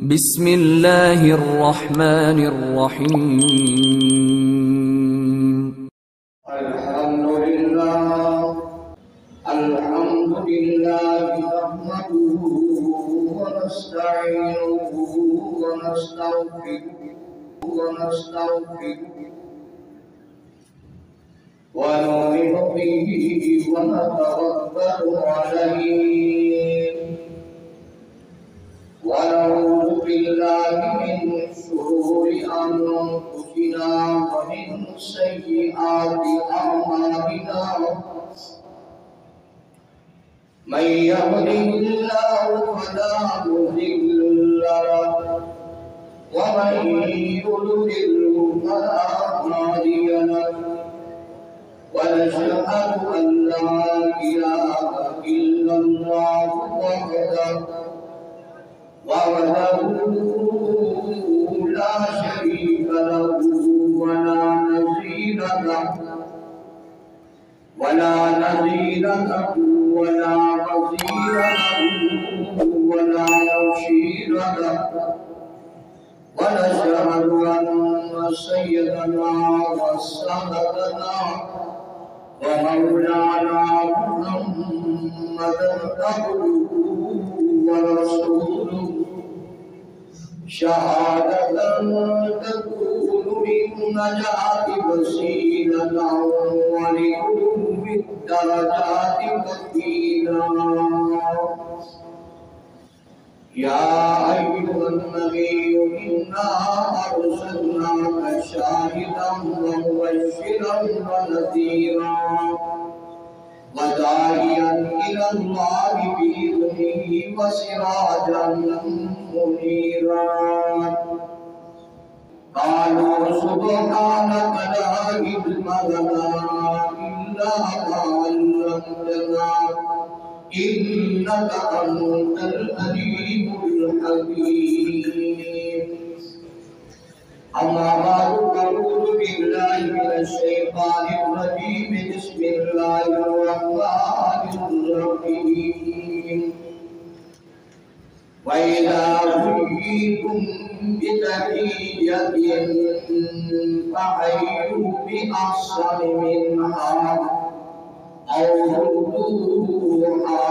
बिस्मिल्लाहिर्रहमानिर्रहीम। अल्हम्दुलिल्लाह नहमदुहु व नस्तईनुहु व नस्तगफिरुहु व नु'मिनु बिही व नतवक्कलु अलैहि व नऊज़ु बिल्लाहि मिन शुरूरि अंफुसिना व मिन सय्यिआति अअमालिना। मन यहदिहिल्लाहु फला मुदिल्ल लहु व मन युद्लिल्हु फला हादिय लहु। व नशहदु अन ला इलाहा इल्लल्लाहु वहदहु ला शरीक लहु व ला नज़ीर लहु वला नज़ीर लहु वला वज़ीर लहु वला मुशीर लहु। व नशहदु अन्न सय्यदना व सनदना व मौलाना मुहम्मदन अब्दुहु व रसूलुहु शहादतन तकूनु मिन नजाति वसीलतन व लिउलूमि दरजाति वसीला। या अय्युहन नबिय्यु इन्ना अरसलनाका शाहिदन व मुबश्शिरन व नज़ीरा व दाइयन इलल्लाहि बिइज़निहि व सिराजन मुनीरा। क़ालू सुब्हानका ला इल्मा लना इल्ला मा अल्लमतना इन्नका अंतल अलीमुल हकीम। अम्मा बादु अऊज़ु बिल्लाहि मिनश शैतानिर रजीम। बिस्मिल्लाहिर रहमानिर रहीम। व इज़ा हुय्यितुम बितहिय्यतिन फहय्यू बिअहसनि मिन्हा औ रुद्दूहा।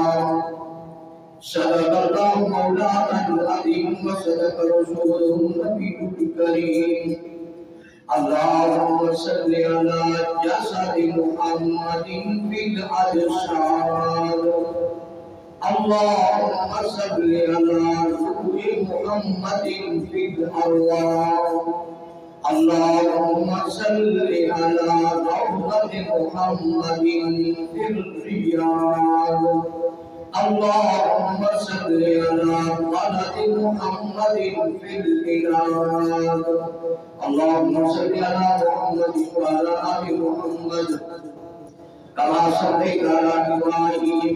सदक़ल्लाहु मौलानाल अज़ीम व सदक़ रसूलुहुन नबियुल करीम। अल्लाहुम्मा सल्लि अला जसदि मुहम्मदिन फिल अजसाद। अल्लाहुम्मा सल्लि अला रूहि मुहम्मदिन फिल अरवाह। अल्लाहुम्मा सल्लि अला रौज़ति मुहम्मदिन फिल रियाद। अल्लाहुम्मा सल्लि अला क़लति मुहम्मदिन फिल बिलाद। अल्लाहुम्मा सल्लि अला मुहम्मदिन व अला आलि मुहम्मद कमा सल्लैता अला इब्राहीम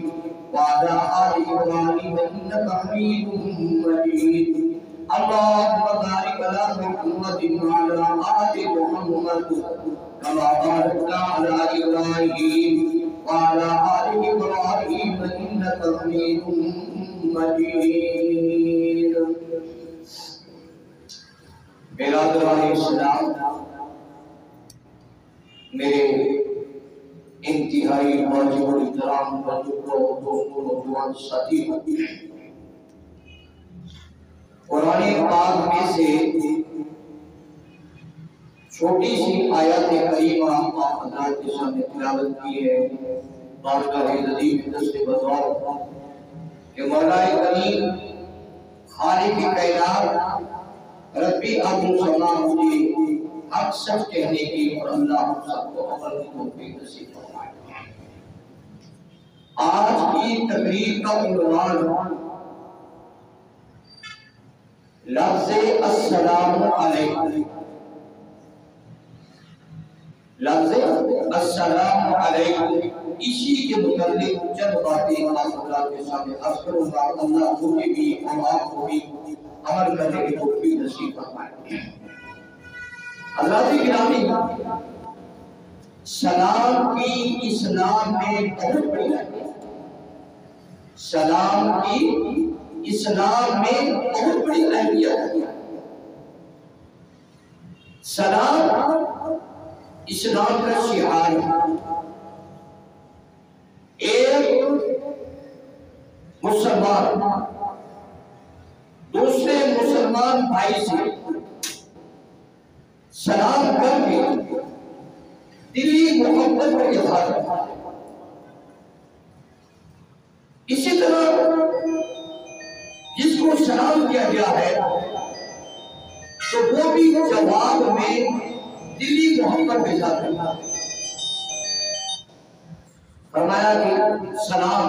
व अला आलि इब्राहीम इन्नका हमीदुम मजीद। अल्लाहुम्मा बारिक अला मुहम्मदिन व अला आलि मुहम्मद कमा बारकता अला इब्राहीम व अला आलि इब्राहीम इन्नका हमीदुम मजीद। बिरादरान इस्लाम, मेरे इंतहाई वाजिबुल इहतराम बुजुर्गों, दोस्तों, नौजवान साथी, कुरान पाक में से छोटी सी आयत करीमा आप हज़रात के सामने तिलावत की है। बारगाह नज़ीम से बतौर कि मौलाए करीम खालिक कायनात रब्बी अब्दुल समा मुझे हक सच कहने की और अल्लाह सबको अमल की तौफीक नसीब फरमाए। आज की तकरीर का उन्वान लफ्ज़े अस्सलामु अलैकुम। लफ्ज़े अस्सलामु अलैकुम इसी के मुताल्लिक चंद बातें आप हज़रात के सामने अर्ज़ करूंगा। अल्लाह मुझे भी और आपको भी अमल करने की तौफीक नसीब फरमाए। हज़रात गिरामी, सलाम की इस्लाम में बहुत बड़ी अहमियत। सलाम की इस्लाम में बहुत बड़ी अहमियत सलाम इस्लाम का शिआर है। एक मुसलमान दूसरे मुसलमान भाई से सलाम करके दिली मोहब्बत का इजहार करता है। इसी तरह जिसको सलाम किया गया है तो वो भी जवाब में दिली मोहब्बत के साथ करता है। फरमाया कि सलाम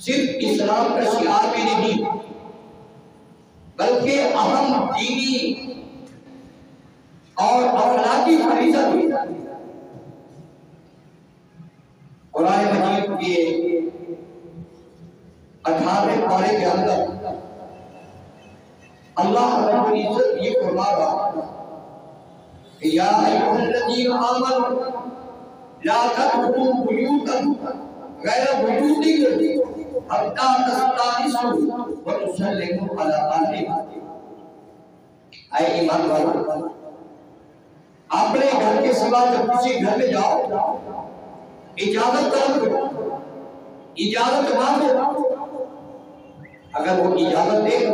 सिर्फ इस्लाम का शिआर भी नहीं बल्कि अहम दीनी और अखलाकी फरीज़ा भी। कुरान मजीद के 18वें पारे के अंदर अल्लाह रब्बुल इज्जत ये फरमा रहा है, या अय्युहल्लज़ीना आमनू ला तदखुलू बुयूतन गैर बुयूतिकुम हत्ता तस्तानिसू व तुसल्लिमू अला अहलिहा। ऐ ईमान वालों, अपने घर के सिवा जब किसी घर में जाओ इजाजत तलब करो, इजाजत मांगो। अगर वो इजाजत दे तो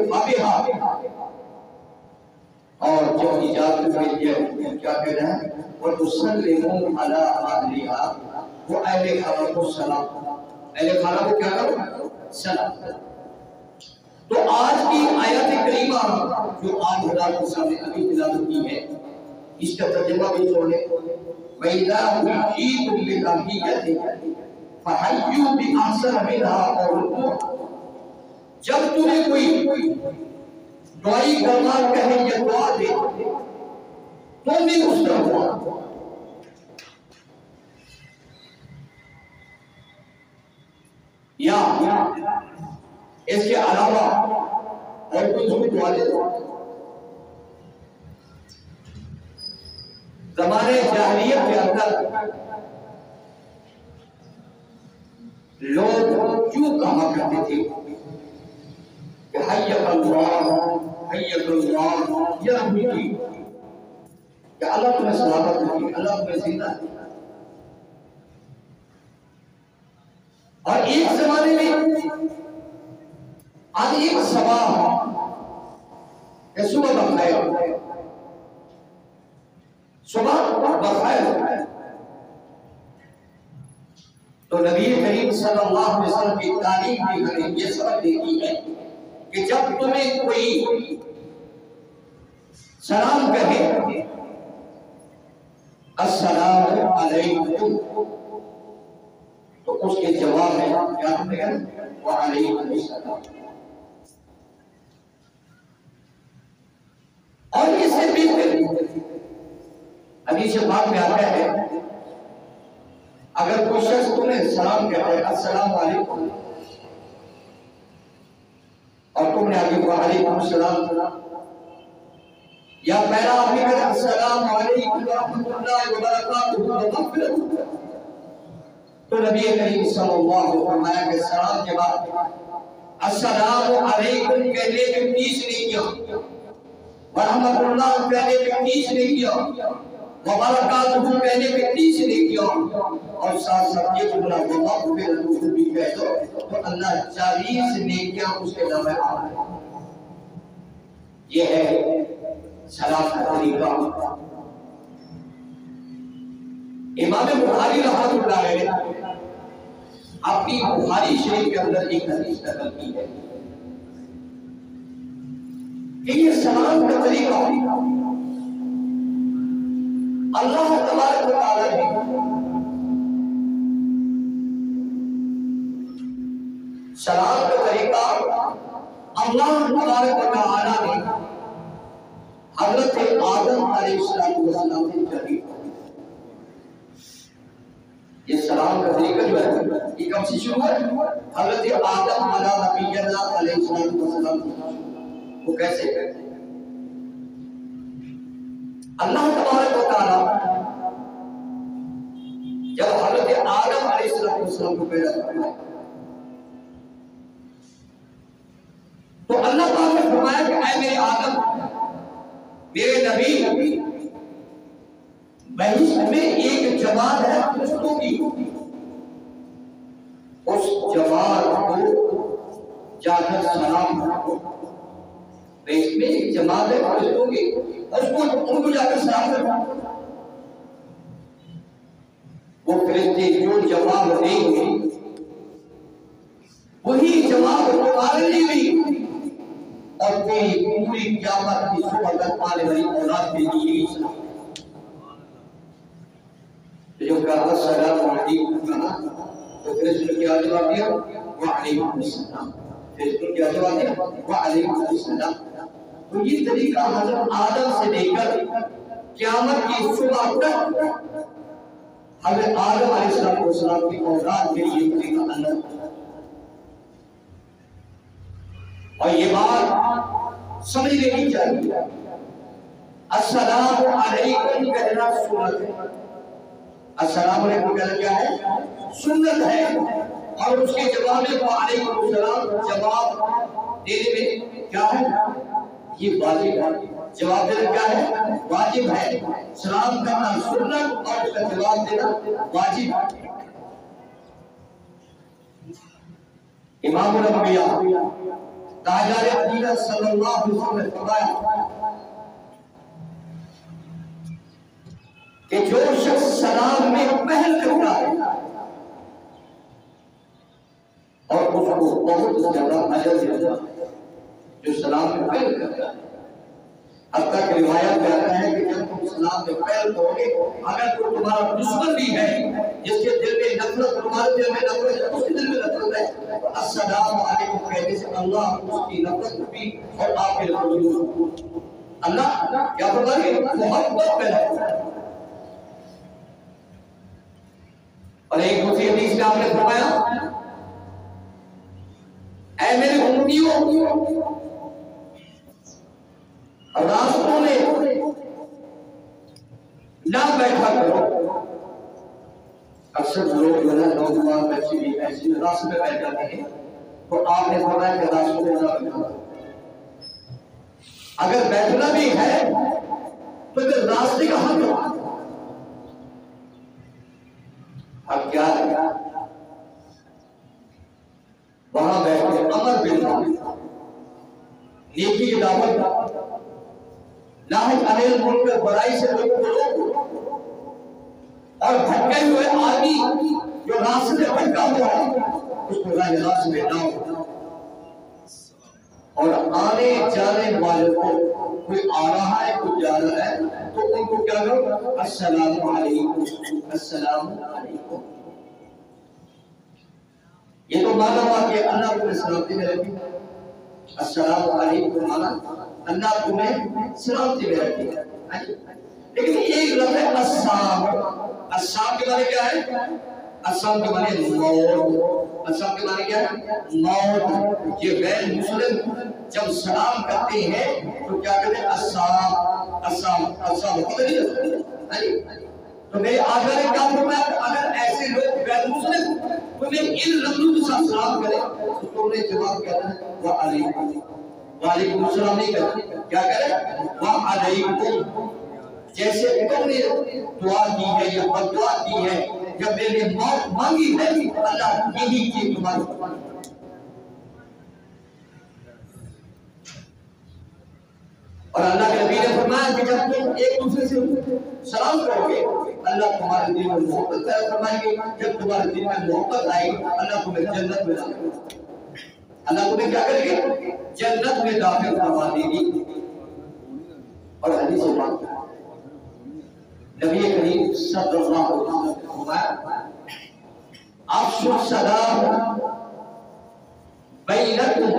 और जब इजाजत मिल जाए क्या कह रहे हैं, वो तुसल्लिमू अला अहलिहा, वो अहले खाना को सलाम, अहले खाना को क्या करो, सलाम। तो आज की आयत करीमा जो आज हज़रात के सामने अभी तिलावत की है, इसका तर्जुमा भी सुने। वैदा हुईतुम बितहिय्यति फहय्यू बिअहसन मिनहा औ रुद्दूहा। जब तुम्हें कोई दुआई कलमा कहे या दुआ दे तो भी उसका हुआ। या इसके अलावा और कोई तुम्हें दुआ दे दो। ज़माने जाहिलियत के अंदर लोग क्यों कहा करते थे कि हय्यकल्लाह या हुई, कि अल्लाह तुम्हें सलामत रखे, अल्लाह तुम्हें जिंदा रखे। और एक जमाने में आज एक सवाल है, सुबह बखैर, सुबह बखैर। तो नबी करीम सल्लल्लाहु अलैहि वसल्लम की तालीम भी हमें ये सबक देती है कि जब तुम्हें कोई सलाम कहे अस्सलामु अलैकुम, तो उसके जवाब में क्या कहेगा, व अलैकुम सलाम। और इससे भी हदीस पाक में आता है, अगर कोई शख्स तुम्हें सलाम कहता है अस्सलामु अलैकुम और तुमने आगे वालेकुम सलाम, या पहला आदमी कहता अस्सलामु अलैकुम व रहमतुल्लाहि व बरकातुहू व मग़फ़िरतुहू, तो नबी करीम सल्लल्लाहु अलैहि वसल्लम फरमाया कि सलाम के बाद अस्सलामु अलैकुम कहने पे 30 नेकियां, व रहमतुल्लाह कहने पे 30 नेकियां, व बरकातुहू कहने पे 30 नेकियां, और साथ साथ ये जुमला व मग़फ़िरतुहू भी कह दो तो अल्लाह 40 नेकियां उसके नाम में आ रहा है। ये है सलाम का तरीका। इमाम बुखारी रहमतुल्लाह अलैह अपनी बुखारी शरीफ के अंदर एक हदीस नकल की है कि ये सलाम का तरीका अल्लाह तबारक व तआला ने सलाम का तरीका अल्लाह तबारक व तआला ने हज़रत आदम अलैहिस्सलाम से जारी। ये सलाम का तरीका जो है ये कब से शुरू हुआ? हज़रत आदम अलैहिस्सलाम। वो कैसे? अल्लाह तबारक व तआला जब हज़रत आदम अलैहिस्सलाम को पैदा किया तो अल्लाह पाक ने फरमाया कि ऐ मेरे आदम, मेरे नबी बहिश्त में एक जमात है फरिश्तों की, उस जमात को जाकर सलाम करो। बहिश्त में एक जमात है फरिश्तों की, उनको जाकर सलाम करो। वो फरिश्ते जो जवाब देंगे वही जवाब तुम्हारे लिए भी और तेरी पूरी क़यामत की सुबह तक आने वाली औलाद के लिए भी। जो कहा सलाम अलैकुम कहा तो कृष्ण क्या जवाब दिया? वालेकुम अस्सलाम। कृष्ण क्या जवाब दिया? वालेकुम अस्सलाम। तो ये तरीका हज़रत आदम से लेकर क़यामत की सुबह तक हज़रत आदम अलैहिस्सलाम की औलाद के लिए तरीका अलग। और ये बात समझ लेनी चाहिए, अस्सलामु अलैकुम कहना सुन्नत है। अस्सलामु अलैकुम कहना क्या है? सुन्नत है। और उसके जवाब में वालेकुम सलाम जवाब देने में क्या है? ये वाजिब है। जवाब देना क्या है? वाजिब है। सलाम करना सुन्नत और उसका जवाब देना वाजिब है। इमामुल अंबिया ताजदार अदीलत सल्लल्लाहु अलैहि वसल्लम ने फरमाया कि जो शख्स सलाम में पहल करता है और उसको बहुत ज्यादा अजर मिलता है, जो सलाम में पहल करता है। अब तक रिवायत में आता है कि जब तुम सलाम में पहल करोगे, अगर कोई तुम्हारा दुश्मन भी है, जिसके दिल में नफरत, तुम्हारे दिल में नफरत है, उसके दिल में नफरत है, तो अस्सलाम वालेकुम कहने से अल्लाह उसकी नफरत भी और आपके लिए अल्लाह क्या फरमाएंगे? मोहब्बत पैदा करेगा। और एक दूसरी हदीस में आपने फरमाया, ऐ मेरे उम्मतियों, रास्तों में ना बैठा करो। अक्सर लोग जो है नौजवान बच्चे भी ऐसे रास्ते में बैठ जाते हैं, तो आपने फरमाया कि रास्तों में ना बैठा। अगर बैठना भी है तो फिर रास्ते का हक हो। अब क्या है? वहां बैठे अमर बिल्ला नेकी की दावत, नाहिक अनिल मुनकर बुराई से लोगों को रोको, और भटके हुए आदमी जो रास्ते में भटका हुआ है उसको रास्ते में लाओ। और आने जाने वालों को, कोई आ रहा है कोई जा रहा है, तो उनको क्या करो? अस्सलामु अलैकुम, अस्सलामु अलैकुम। ये तो माना हुआ कि अल्लाह तुम्हें सलामती में रखे। अस्सलामु अलैकुम माना अल्लाह तुम्हें सलामती में रखे। लेकिन एक लफ्ज़ है अस्साम। अस्साम के माने क्या है? अस्साम के माने मौत। अस्साम के माने क्या है? मौत। ये गैर मुस्लिम जब सलाम करते हैं तो क्या कहते हैं? अस्साम, अस्साम, अस्साम। तो मेरे आका ने क्या फरमाया? अगर ऐसे लोग गैर मुस्लिम तुम्हें इन लफ्ज़ों के साथ सलाम करें तो तुमने जवाब कहना है वालेकुम, वालेकुम सलाम नहीं कहना। क्या करें? वालेकुम। जैसे तुमने दुआ की है या बददुआ की है, जब मेरे लिए मौत मांगी है, अल्लाह यही चीज तुम्हारी। और अल्लाह के नबी ने फरमाया कि जब तुम एक दूसरे से सलाम करोगे, अल्लाह तुम्हारे दिल में मोहब्बत पैदा फरमाएंगे। जब तुम्हारे दिल में मोहब्बत आएगी, अल्लाह तुम्हें जन्नत में दाखिल, अल्लाह तुम्हें क्या करेगी? जन्नत में दाखिल करवा देगी। और हदीस से बात नबी करीम सल्लल्लाहु अलैहि वसल्लम ने फरमाया, अफ्शु सलाम बैनकुम,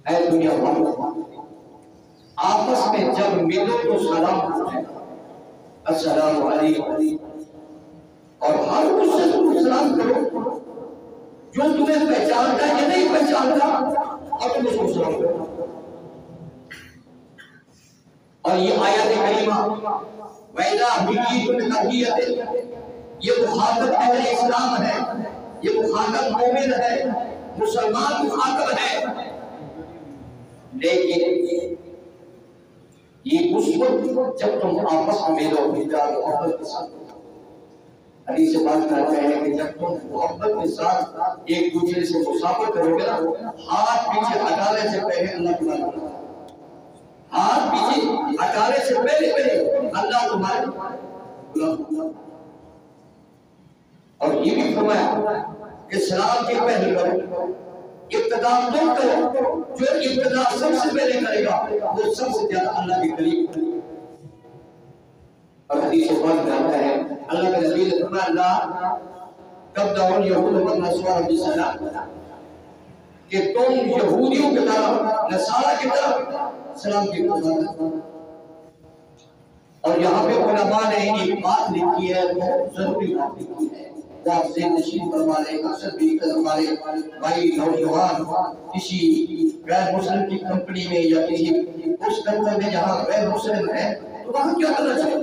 ऐ दुनिया वालों, आपस में जब मिलो तो सलाम करो, अस्सलामु अलैकुम। और हर उससे तुम सलाम करो जो तुम्हें पहचानता है या नहीं पहचानता, और तुम उसको सलाम करो। और ये आयत करीमा वैदा हुईतुन तहियत, ये मुखातब अहले इस्लाम है, ये मुखातब मोमिन है, मुसलमान मुखातब है। लेकिन ये उस वक्त जब तुम आपस में मिलो प्यार मोहब्बत के साथ। हदीस से बात करते हैं कि जब तुम मोहब्बत के साथ एक दूसरे से मुसाफा करोगे ना, हाथ पीछे हटाने से पहले अल्लाह तुम्हारा, हाथ पीछे हटाने से पहले अल्लाह तुम्हारे गुलाम। और ये भी फरमाया कि सलाम के पहले करो, इब्तिदा तुम करो, जो इब्तिदा सबसे पहले करेगा वो सबसे ज्यादा अल्लाह के करीब। और हदीस में आता है अल्लाह के नबी ने फरमाया तब दाऊद यहूद व नसवारा बिसलाम, कि तुम यहूदियों की तरफ नसारा की तरफ सलाम की इब्तिदा। और यहाँ पे उलमा ने एक बात लिखी है, बहुत जरूरी बात लिखी है, वो आपसे नशीन फरमा रहे। अक्सर भी हमारे भाई नौजवान किसी गैर मुस्लिम की कंपनी में या किसी उस दफ्तर में जहाँ गैर मुस्लिम है तो वहाँ क्या करना चाहिए?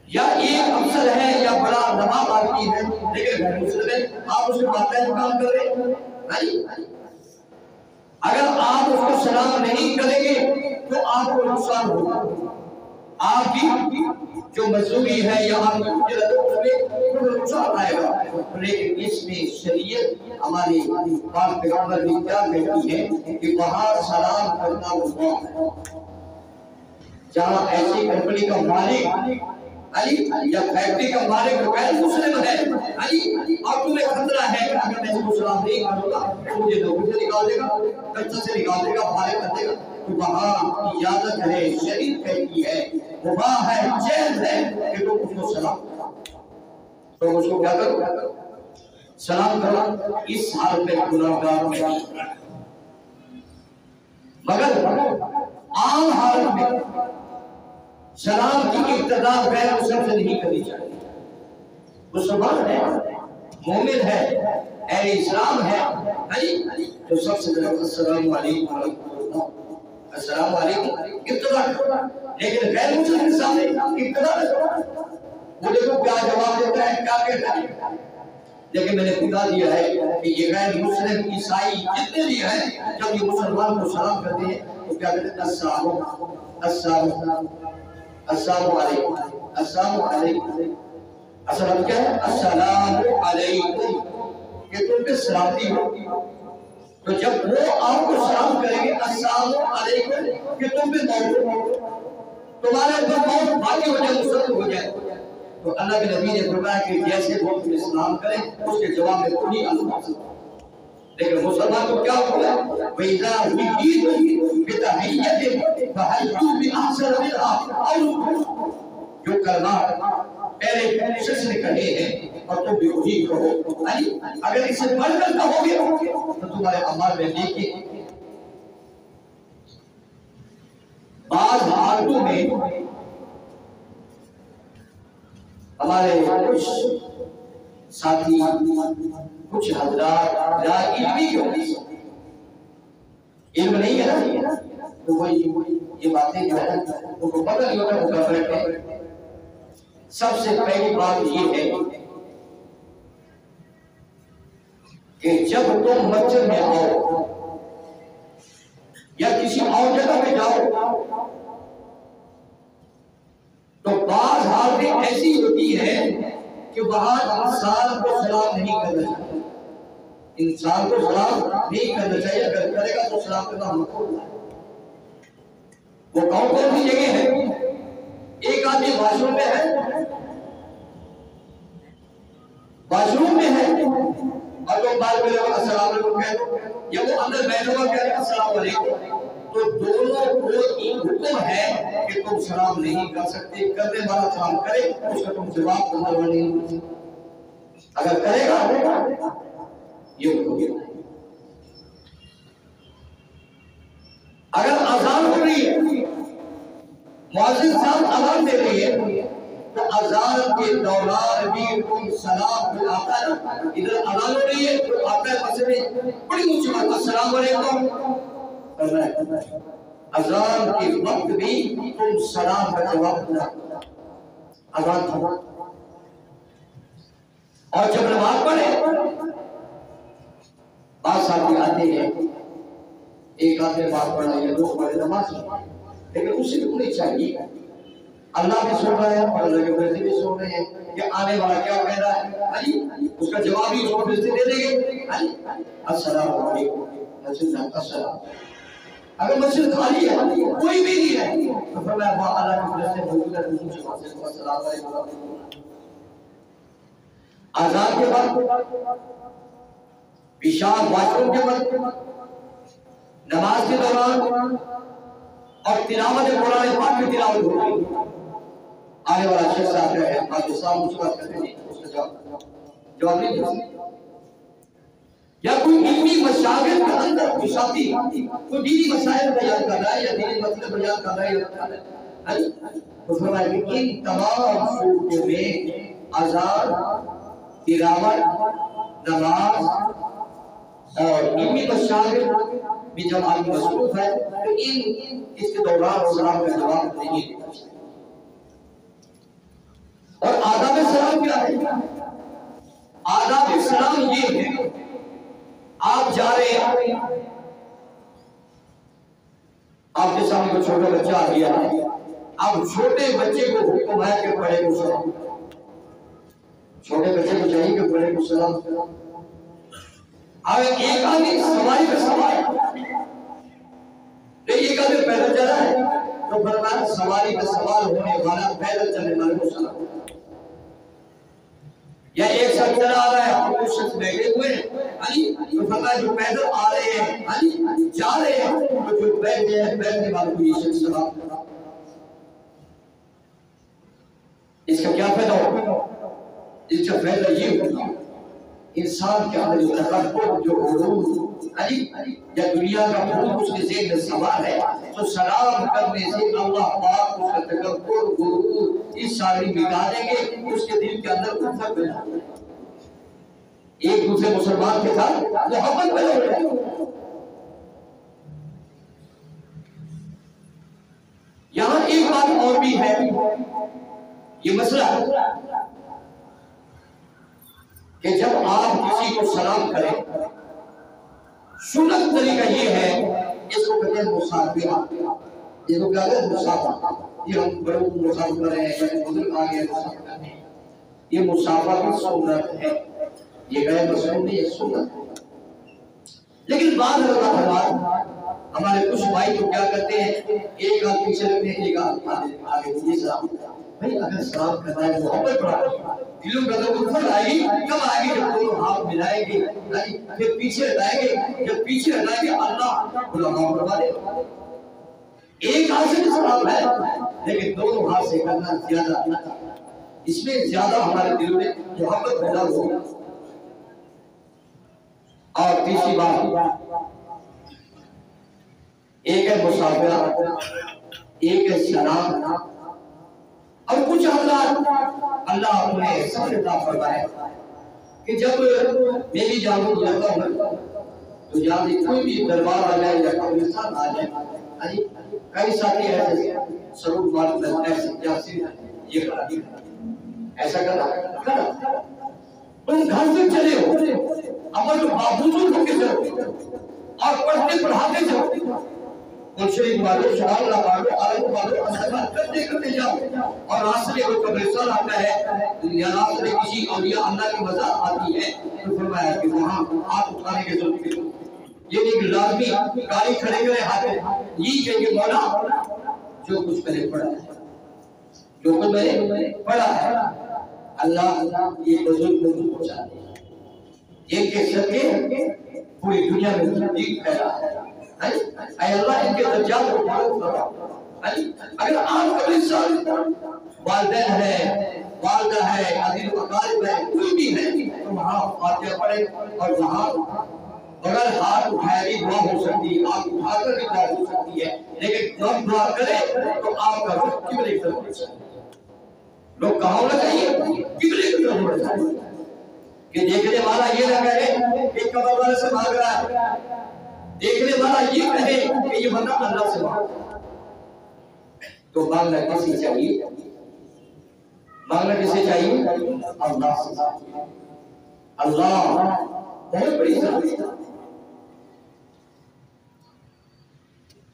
या एक अफसर है या बड़ा नवाब आदमी है लेकिन गैर मुस्लिम है, आप उसके बातें काम कर रहे हैं, अगर आप उसको सलाम नहीं करेंगे तो आपको नुकसान होगा, आपकी जो मजदूरी है या आपकी उसमें नुकसान आएगा। लेकिन इसमें शरीयत हमारी पाक पैगंबर ने क्या कहती है कि वहां सलाम करना हुआ है। जहां ऐसी कंपनी का मालिक या फैक्ट्री का मालिक गैर मुस्लिम है और तुम्हें खतरा है कि अगर मैं इसको सलाम नहीं करूंगा तो मुझे नौकरी से निकाल देगा, कच्चा से निकाल देगा, फारिग कर देगा, तो वहां इजाजत है, शरीयत कहती है, मुबाह है, जायज़ है कि तुम उसको सलाम तो उसको क्या करो? सलाम करो। इस हाल में गुनाहगार नहीं, मगर आम हालत में सलाम की इब्तिदा गैर मुस्लिम से नहीं करनी चाहिए। मुसलमान है, मोमिन है, अहले इस्लाम है, तो सबसे पहले अस्सलाम वालेकुम, अस्सलाम वालेकुम इब्तिदा करो। लेकिन गैर मुस्लिम के सामने इब्तिदा करो, वो देखो क्या जवाब देता है, क्या कहता है। लेकिन मैंने बता दिया है कि ये गैर मुस्लिम ईसाई जितने भी हैं, जब ये मुसलमान को सलाम करते हैं तो क्या कहते हैं? अस्सलाम वालेकुम। असल क्या है? अस्सलाम अलैकुम, ये तुम पे सलामती हो। तो जब वो आपको सलाम करेंगे अस्सलाम अलैकुम कि तुम पे मौत, तुम्हारे ऊपर मौत बाकी हो जाए, मुसलमान हो जाए, तो अल्लाह के नबी ने फरमाया कि जैसे वो तुम्हें सलाम करें उसके जवाब में खुद ही अल्लाह। लेकिन मुसलमान को क्या हुआ? वैज़ा हुई बितहिय्यतिन फहय्यू बिअहसन मिनहा और जो कलमा पहले से कहे हैं और तुम भी वही कहो, अगर इसे बढ़कर कहोगे तो तुम्हारे अमल में नेकी। बाद हालतों में हमारे कुछ साथी, कुछ हजरात इल्म नहीं है ना, तो वही ये बातें जो है उनको पता नहीं होता, वो गलत है। सबसे पहली बात ये है कि जब तुम मस्जिद में आओ या किसी और जगह पे जाओ तो बाज हालतें ऐसी होती है कि वहां इंसान को सलाम नहीं करना चाहिए, इंसान को सलाम नहीं करना चाहिए। अगर करेगा तो सलाम करना मकरूह है। वो कौन कौन सी जगह है? एक आदमी वॉशरूम में है, वॉशरूम में है और तुम बात में लोग अस्सलाम वालेकुम कह दो, या वो अंदर बैठा हुआ कह रहे अस्सलाम वालेकुम, तो दोनों को एक हुक्म है कि तुम सलाम नहीं कर सकते। करने वाला सलाम करे उसका तुम जवाब देने वाले नहीं, अगर करेगा ये हुक्म। अगर अजान हो रही है, मुअज्जिन साहब अजान दे रही है, तो अजान के दौरान भी तुम सलाम को आता है, इधर अजान हो रही है तो आता है बस में बड़ी ऊंची बात अस्सलाम वालेकुम करना है। अजान के वक्त भी तुम सलाम का जवाब देना, अजान था। और जब नमाज पढ़े बात साथी आते हैं, एक आदमी बात पढ़ रहे हैं, दो पढ़े नमाज, लेकिन उसे भी नहीं चाहिए। अल्लाह भी सुन रहा है और अल्लाह के फरिश्ते भी सुन रहे हैं कि आने वाला क्या कह रहा है। अली उसका जवाब भी उसको फरिश्ते दे देंगे। अली अस्सलाम वालेकुम, अस्सलाम। अगर मस्जिद खाली है, कोई भी नहीं है, तो फरमाया वहां अल्लाह के फरिश्ते मौजूद है, उनसे अस्सलाम वालेकुम। आजान के बाद, पेशाब वाशरूम के बाद, नमाज के दौरान और तिलावत कुरान पाक की तिलावत हो रही। आने वाला शेख साहब है, आप साहब मुझे बात करते हैं, उसका जवाब नहीं दे। या कोई इल्मी मशागिल के अंदर खुशाती कोई दीनी मसाइल बयान कर रहा है या दीनी मतलब बयान कर रहा है, तो फरमाया कि इन तमाम सूरतों में अज़ान, तिलावत, नमाज और इल्मी मशागिल में जब आदमी मसरूफ है तो इसके दौरान सलाम का जवाब नहीं देना चाहिए। और आदाब सलाम क्या है? आदाब सलाम ये है, आप जा रहे हैं, आपके सामने कोई छोटा बच्चा आ गया है, आप छोटे बच्चे को हुक्म है कि बड़े को सलाम, छोटे बच्चे को चाहिए कि बड़े को सलाम। अब एक आदमी सवारी पे सवार, एक आदमी पैदल चला है, तो फरमाया सवारी पे सवार होने वाला पैदल चलने वाले को सलाम। या एक शख्स चला आ रहा है और कुछ शख्स बैठे हुए हैं, अली तो फरमाया जो पैदल आ रहे हैं, अली जा रहे हैं, तो जो बैठे हैं बैठने वाले को ये शख्स सलाम। इसका क्या फायदा होगा? इसका फायदा ये होगा इंसान के अंदर जो तकब्बुर, जो गुरूर, अली या दुनिया का भूत उसके ज़हन में सवार है, तो सलाम करने से अल्लाह पाक उसका तकब्बुर, गुरूर इस सारी मिटा देंगे, उसके दिल के अंदर उल्फत पैदा हो जाएगी, एक दूसरे मुसलमान के साथ मोहब्बत पैदा हो जाएगी। यहाँ एक बात और भी है, ये मसला कि जब आप किसी को सलाम करें, सुन्नत तरीका ये है, इसको कहते हैं मुसाफिरा, इसको कहते हैं मुसाफा। ये हम बड़ों को मुसाफा कर रहे हैं, बुजुर्ग आ गए मुसाफा करने, ये मुसाफा की सुन्नत है, ये गैर मसरूम नहीं, ये सुन्नत है। लेकिन बाद हमारे कुछ भाई तो क्या करते हैं, एक हाथ पीछे रखते हैं, एक हाथ आगे, ये सलाम। भाई अगर सलाम करना है, मोहब्बत बढ़ाओ, दिलों के अंदर उल्फत आएगी, कब आएगी? जब दोनों हाथ मिलाएंगे, फिर पीछे हटाएंगे, जब पीछे हटाएंगे अल्लाह गुनाहों करवा देगा। एक हाथ से सलाम है, लेकिन दोनों हाथ से करना ज्यादा, इसमें ज्यादा हमारे दिल में मोहब्बत पैदा होगी। और तीसरी बात, एक है मुसाफिरा, एक है सलाम। और कुछ अल्लाह अपने सफलता फरमाए कि जब मैं भी जाऊँ जाता हूँ तो जहाँ कोई भी दरबार आ जाए या कब्रिस्तान आ जाए, अरे कई साथी ऐसे स्वरूप मालूम करते हैं, ये करा ऐसा करा तुम घर से चले हो, अमर जो बाबूजों के चलो और पढ़ते पढ़ाते चलो, उनसे एक मारो, सवाल लगाओ, आलम मारो, असबात करते जाओ। और रास्ते में कब्रिस्तान आता है या रास्ते किसी औलिया अल्लाह की मज़ार आती है, तो फरमाया कि वहाँ हाथ उठाने की जरूरत है। ये नहीं कि लाजमी गाड़ी खड़े करे हाथ में, ये कहेंगे मौला जो कुछ मैंने पढ़ा है, जो कुछ मैंने पढ़ा है, अल्लाह ये बुजुर्ग को पहुँचा दे, इनके सदके पूरी दुनिया में तब्दील फैला है। अल्लाह इनके दर्जात को बढ़ाओ फरमाओ। अगर आप कब्रिस्तान वालिदैन है, वालिदा है, अजीज अकारिब है, कोई भी है, तो वहाँ फातिहा पढ़े और वहाँ अगर हाथ उठाए भी दुआ हो सकती है, आप उठाकर भी दुआ हो सकती है, लेकिन जब दुआ करे तो आपका रुख किबले की तरफ होना चाहिए। लोग कहाँ होना चाहिए? किबले की तरफ होना चाहिए, कि देखने वाला ये ना कहे कि कब्र वाले से मांग रहा है, देखने वाला ये कहे कि ये बंदा अल्लाह से मांग रहा है। तो मांगना किसे चाहिए? मांगना किसे चाहिए? अल्लाह से। अल्लाह बहुत बड़ी जात है।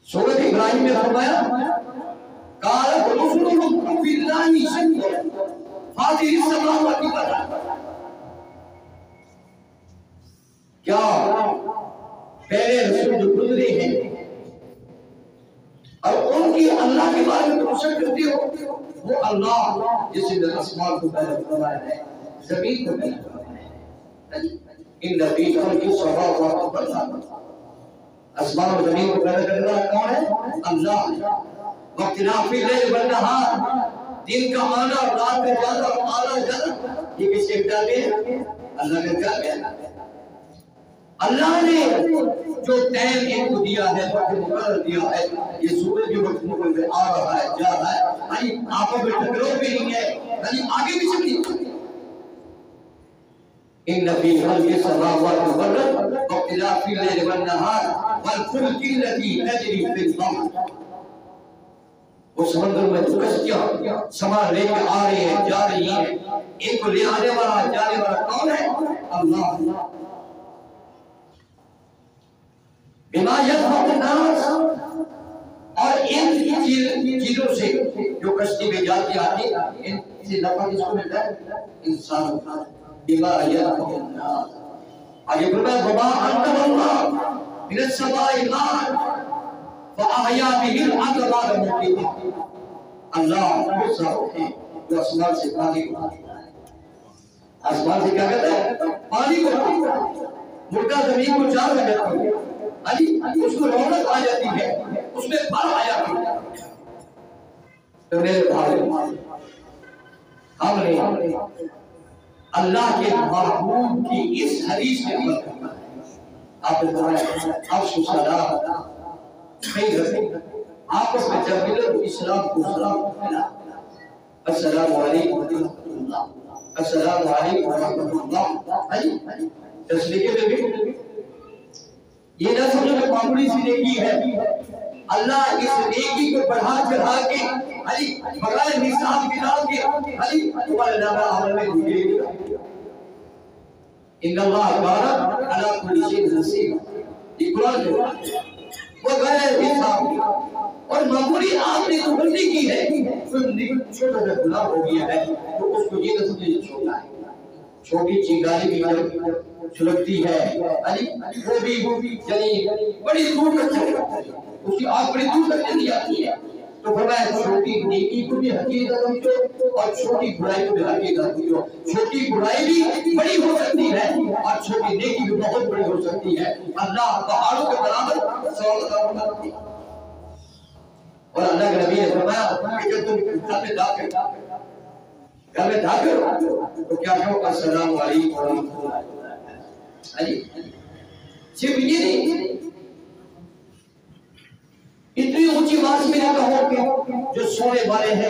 सूरत इब्राहिम में फरमाया कालत रुसुलुहुम बिल्लाहि शहीद फातिरिस समावाति वल अर्द। क्या पहले रसूल जो गुजरे हैं और उनकी अल्लाह के बारे में तुम शक करते हो? वो अल्लाह जिसने आसमान को पैदा करवाया है, जमीन को पैदा करवाया है। इन नबी की समावाति वल अर्द, आसमान और जमीन को पैदा करने वाला कौन है? अल्लाह। वक्तिलाफिल लैल वन नहार, दिन का आना और रात का जाना और आना जाना, ये किसके इख्तियार में है? अल्लाह के इख्तियार में है। अल्लाह ने जो टाइम इनको दिया है, वक्त मुकर्रर दिया है, ये सूरज के वक्त मुकर्रर आ रहा है, जा रहा है, यानी आपस में टकराव भी नहीं है, यानी आगे भी चलती। इन नबी खल्क़ि समावाति वल अर्द वक्तिलाफिल लैल वन नहार वल फुल्कि लती तजरी फिल बहर। वो समुद्र में जो कश्तियां सामान लेकर आ रही हैं, जा रही हैं, इनको ले आने वाला जाने वाला कौन है? अल्लाह। बिमा यज़हबुन नास, और इन चीजों से जो कश्ती में जाती आती, इनसे नफा किसको मिलता है? इंसान को। बिमा यज़हबुन नास, आगे फरमाया वमा अंज़लल्लाहु मिनस समाई माअन फ़अहया बिहिल अर्द बअद मौतिहा। अल्लाह वो साहब है जो आसमान से पानी को, आसमान से क्या करता है? पानी को। मुर्गा जमीन को चार में जाता है, उसको रौनक आ जाती है, उसमें फल आ जाती है। तो मेरे भाई, हमने अल्लाह के महबूब की इस हदीस में अमल करना है। आपने बताया अफ्शु सलाम, आपस में जब मिले तो इस्लाम को सलाम फैला। अस्सलामु अलैकुम व रहमतुल्लाह, अस्सलामु अलैकुम व रहमतुल्लाह। तस्लीके में भी ये ना समझो कि मामूली सी नेकी है। अल्लाह इस नेकी को बढ़ा चढ़ा के बगैर हिसाब किताब के तुम्हारे नाम अमल में भेजेगा। इन्नल्लाह काना अला कुल्ली शैइन हसीब, ये कुरान है। वो बगैर हिसाब, और मामूली आपने जो गलती की है, कोई छोटा सा गुनाह हो गया है, तो उसको ये ना समझे छोटा है। छोटी चिंगारी भी जब सुलगती है, वो भी यानी बड़ी दूर तक चली जाती है, उसकी आग बड़ी दूर तक चली जाती है। तो फरमाया छोटी नेकी को भी हकीकत समझो और छोटी बुराई को भी हकीकत समझो। छोटी बुराई भी बड़ी हो सकती है और छोटी नेकी भी बहुत बड़ी हो सकती है। अल्लाह पहाड़ों के बराबर सवाल करता है। और अल्लाह के नबी ने फरमाया कि जब तुम घर में दाखिल तो क्या कहो? अस्सलामु अलैकुम व रहमतुल्लाह। सिर्फ ये नहीं, इतनी ऊंची आवाज में कहो कि जो सोने वाले हैं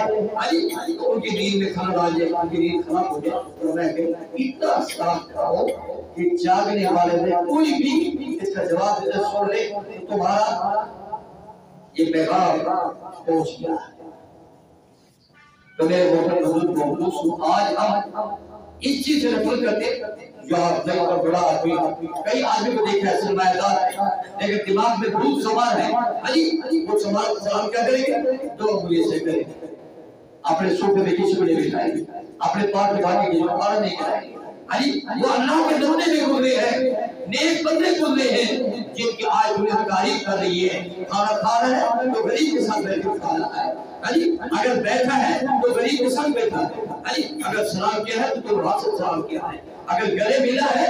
तो उनकी नींद में खाना डाल जाए, उनकी नींद खराब हो जाए, तो मैं इतना साफ कहो कि जागने वाले में कोई भी इसका जवाब देकर सुन ले तो तुम्हारा ये पैगाम पहुंच गया। तो मेरे मोहतरम आज हम इस चीज से नफरत करते जो आप नहीं तो बड़ा आदमी, कई आदमी को देखा है सरमायादार है लेकिन दिमाग में भूत सवार है, वो सवाल क्या करेंगे? दो मुझे से करेंगे, अपने सोफे में किसी को नहीं बिठाएंगे, अपने पास बिठा के किसी को पार नहीं कराएंगे। वो अल्लाह के बंदे भी गुजरे हैं, नेक बंदे गुजरे हैं जिनकी आज दुनिया तारीफ कर रही है। खाना खा रहा है तो गरीब के साथ बैठ खा रहा है, अगर बैठा है तो गरीब के साथ बैठा है, अगर सलाम किया है तो वहां से सलाम किया है, अगर गले मिला है,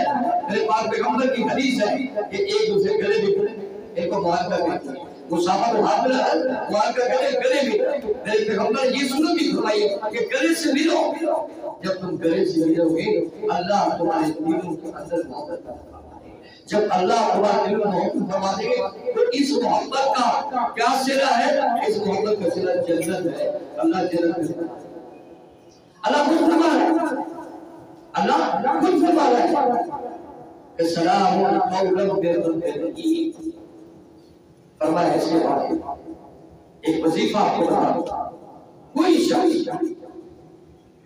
मेरे पास पैगंबर की हदीस है कि एक दूसरे गले मिले इनको मुआवजा करते हैं, मुसाफा को हाथ मिला है मुआवजा गले मिले। मेरे पैगंबर ये सुनो भी फरमाई कि गले से मिलो, जब तुम गले से मिलोगे अल्लाह तुम्हारे दिलों के अंदर मोहब्बत फरमाएगा। जब अल्लाह तुम्हारे दिल में मोहब्बत फरमा देंगे तो इस मोहब्बत का क्या सिला है? इस मोहब्बत का सिला जन्नत है। अल्लाह जन्नत है, अल्लाह खुद फरमा है, अल्लाह खुद फरमा है कि सलामुन कौलन मिर रब्बिर। फरमाया इसके बाद एक वजीफा आपको बता, कोई शख्स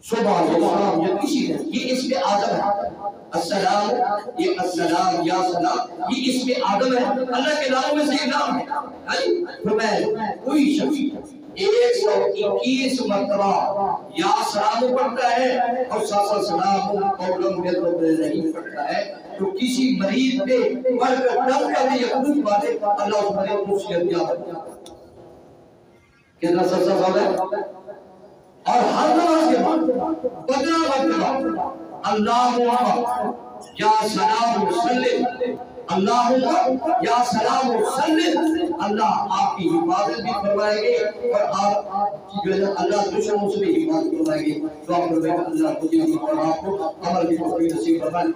सुबह या शाम या किसी ने ये इसमें आदम है, अस्सलाम, ये अस्सलाम या सलाम ये इसमें आदम है, अल्लाह के नामों में से एक नाम है। फरमाया कोई शख्स 121 मरतबा या सलाम पढ़ता है और साथ सलाम कौलम के तो नहीं पढ़ता है, तो किसी मरीज पे पढ़कर दम का भी यकीन बातें अल्लाह उस मरीज को सेहत याद कितना सच्चा सवाल है। और हर नमाज के बाद 15 मरतबा अल्लाहुम्मा या सलाम सल्लिम, अल्लाहुम्मा या सलाम सल्लिम, अल्लाह आपकी हिफाजत भी फरमाएंगे और आपकी जो है अल्लाह दुश्मनों से भी हिफाजत फरमाएंगे। दुआ करो अल्लाह मुझे और आपको अमल की तौफीक नसीब फरमाए।